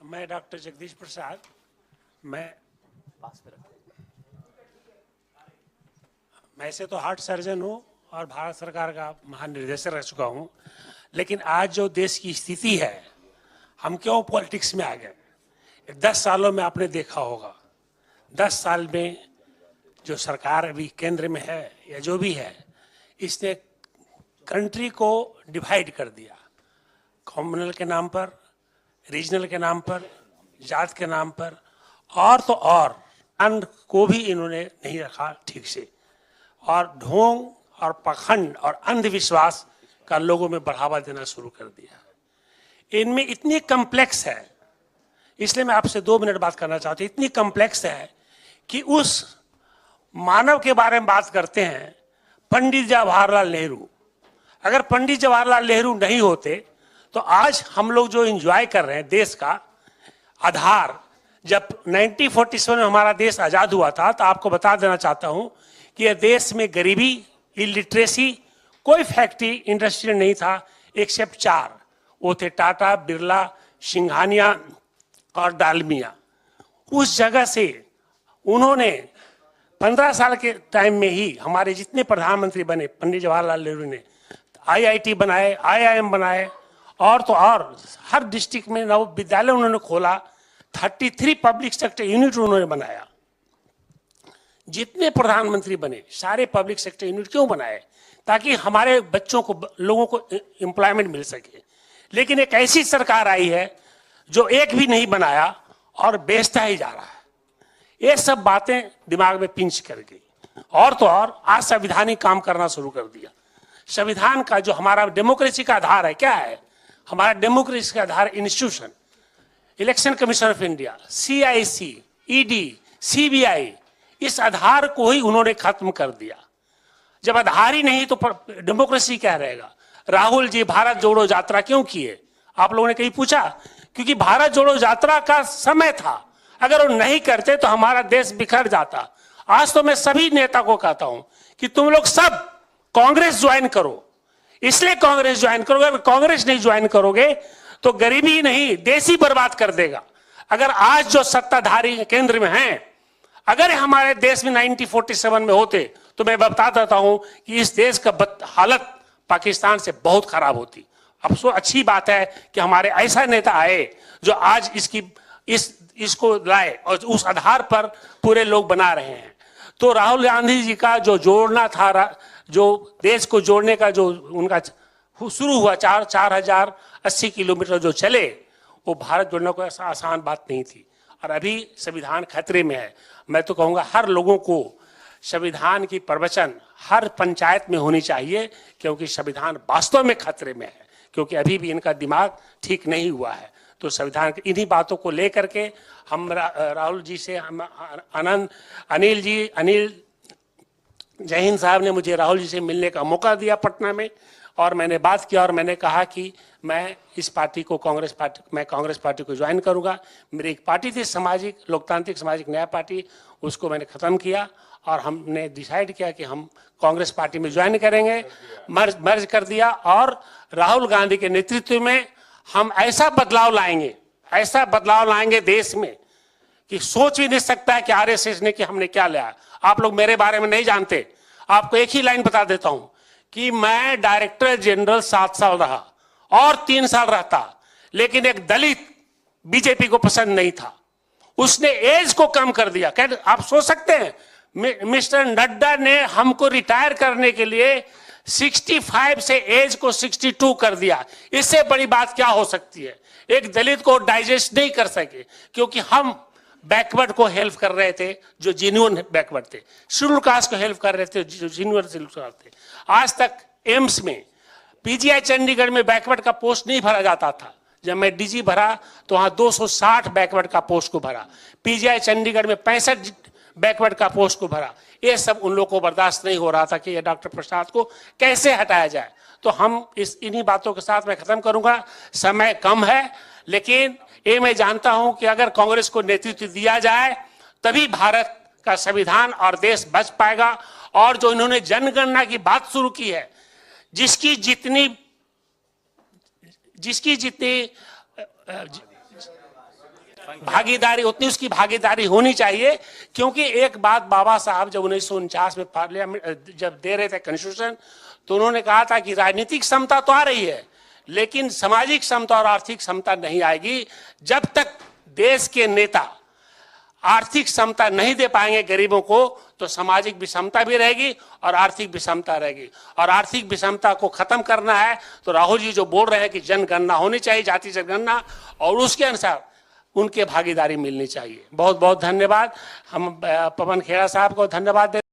मैं डॉक्टर जगदीश प्रसाद, मैं ऐसे तो हार्ट सर्जन हूँ और भारत सरकार का महानिदेशक रह चुका हूँ, लेकिन आज जो देश की स्थिति है, हम क्यों पॉलिटिक्स में आ गए? 10 सालों में आपने देखा होगा, 10 साल में जो सरकार अभी केंद्र में है या जो भी है, इसने कंट्री को डिवाइड कर दिया। कम्युनल के नाम पर, रीजनल के नाम पर, जात के नाम पर, और तो और अन्न को भी इन्होंने नहीं रखा ठीक से, और ढोंग और पाखंड और अंधविश्वास का लोगों में बढ़ावा देना शुरू कर दिया। इनमें इतनी कम्प्लेक्स है, इसलिए मैं आपसे 2 मिनट बात करना चाहता हूँ। इतनी कम्प्लेक्स है कि उस मानव के बारे में बात करते हैं, पंडित जवाहरलाल नेहरू। अगर पंडित जवाहरलाल नेहरू नहीं होते तो आज हम लोग जो एंजॉय कर रहे हैं देश का आधार, जब 1947 में हमारा देश आजाद हुआ था, तो आपको बता देना चाहता हूं कि यह देश में गरीबी, इलिटरेसी, कोई फैक्ट्री इंडस्ट्री नहीं था एक्सेप्ट 4। वो थे टाटा, बिरला, सिंघानिया और डालमिया। उस जगह से उन्होंने 15 साल के टाइम में ही हमारे जितने प्रधानमंत्री बने, पंडित जवाहरलाल नेहरू ने IIT बनाए, IIM बनाए, और तो और हर डिस्ट्रिक्ट में नव विद्यालय उन्होंने खोला, 33 पब्लिक सेक्टर यूनिट उन्होंने बनाया। जितने प्रधानमंत्री बने सारे पब्लिक सेक्टर यूनिट क्यों बनाए? ताकि हमारे बच्चों को, लोगों को एम्प्लॉयमेंट मिल सके। लेकिन एक ऐसी सरकार आई है जो एक भी नहीं बनाया और बेचता ही जा रहा है। ये सब बातें दिमाग में पिंच कर गई, और तो और असंवैधानिक काम करना शुरू कर दिया। संविधान का जो हमारा डेमोक्रेसी का आधार है, क्या है? हमारा डेमोक्रेसी का आधार institution, election commission of India, CIC, ED, CBI, इस आधार को ही उन्होंने खत्म कर दिया। जब आधार ही नहीं तो डेमोक्रेसी क्या रहेगा? राहुल जी भारत जोड़ो यात्रा क्यों किए? आप लोगों ने कहीं पूछा? क्योंकि भारत जोड़ो यात्रा का समय था, अगर वो नहीं करते तो हमारा देश बिखर जाता। आज तो मैं सभी नेता को कहता हूं कि तुम लोग सब कांग्रेस ज्वाइन करो। इसलिए कांग्रेस ज्वाइन करोगे, अगर कांग्रेस नहीं ज्वाइन करोगे तो गरीबी नहीं, देश ही बर्बाद कर देगा। अगर आज जो सत्ताधारी केंद्र में हैं, अगर हमारे देश में 1947 में होते तो मैं बता देता हूं कि इस देश का हालत पाकिस्तान से बहुत खराब होती। अफसोस, अच्छी बात है कि हमारे ऐसा नेता आए जो आज इसको लाए और उस आधार पर पूरे लोग बना रहे हैं। तो राहुल गांधी जी का जो जोड़ना था, जो देश को जोड़ने का जो उनका शुरू हुआ, 4080 किलोमीटर जो चले, वो भारत जोड़ने को ऐसा आसान बात नहीं थी। और अभी संविधान खतरे में है। मैं तो कहूँगा हर लोगों को संविधान की प्रवचन हर पंचायत में होनी चाहिए, क्योंकि संविधान वास्तव में खतरे में है, क्योंकि अभी भी इनका दिमाग ठीक नहीं हुआ है। तो संविधान की इन्हीं बातों को लेकर के हम राहुल जी से, हम अनिल जहीन साहब ने मुझे राहुल जी से मिलने का मौका दिया पटना में, और मैंने बात किया और मैंने कहा कि मैं इस पार्टी को, मैं कांग्रेस पार्टी को ज्वाइन करूंगा। मेरी एक पार्टी थी सामाजिक, लोकतांत्रिक सामाजिक न्याय पार्टी, उसको मैंने ख़त्म किया और हमने डिसाइड किया कि हम कांग्रेस पार्टी में ज्वाइन करेंगे, मर्ज कर दिया। और राहुल गांधी के नेतृत्व में हम ऐसा बदलाव लाएंगे देश में कि सोच भी नहीं सकता है कि RSS ने कि हमने क्या लिया। आप लोग मेरे बारे में नहीं जानते। आपको एक ही लाइन बता देता हूं कि मैं डायरेक्टर जनरल 7 साल रहा और 3 साल रहता, लेकिन एक दलित बीजेपी को पसंद नहीं था। उसने एज को कम कर दिया। आप सोच सकते हैं, मिस्टर नड्डा ने हमको रिटायर करने के लिए 65 से एज को 62 कर दिया। इससे बड़ी बात क्या हो सकती है? एक दलित को डाइजेस्ट नहीं कर सके, क्योंकि हम बैकवर्ड को हेल्प कर रहे थे जो जेन्युइन बैकवर्ड थे, शेड्यूल कास्ट को हेल्प कर रहे थे जो जेन्युइन शेड्यूल थे। आज तक एम्स में, PGI चंडीगढ़ में बैकवर्ड का पोस्ट नहीं भरा जाता था। जब मैं DG भरा तो वहां 260 बैकवर्ड का पोस्ट को भरा। PGI चंडीगढ़ में 65 बैकवर्ड का पोस्ट को भरा। ये सब उन लोगों को बर्दाश्त नहीं हो रहा था कि ये डॉक्टर प्रसाद को कैसे हटाया जाए। तो हम इन्हीं बातों के साथ मैं खत्म करूंगा, समय कम है, लेकिन ये मैं जानता हूं कि अगर कांग्रेस को नेतृत्व दिया जाए तभी भारत का संविधान और देश बच पाएगा। और जो इन्होंने जनगणना की बात शुरू की है, जिसकी जितनी भागीदारी, उतनी उसकी भागीदारी होनी चाहिए। क्योंकि एक बात बाबा साहब जब 1949 में पार्लियामेंट जब दे रहे थे कॉन्स्टिट्यूशन, तो उन्होंने कहा था कि राजनीतिक समता तो आ रही है, लेकिन सामाजिक समता और आर्थिक समता नहीं आएगी जब तक देश के नेता आर्थिक समता नहीं दे पाएंगे गरीबों को, तो सामाजिक विषमता भी रहेगी और आर्थिक विषमता रहेगी। और आर्थिक विषमता को खत्म करना है तो राहुल जी जो बोल रहे हैं कि जनगणना होनी चाहिए, जाति जनगणना, और उसके अनुसार उनके भागीदारी मिलनी चाहिए। बहुत बहुत धन्यवाद। हम पवन खेड़ा साहब को धन्यवाद देते हैं।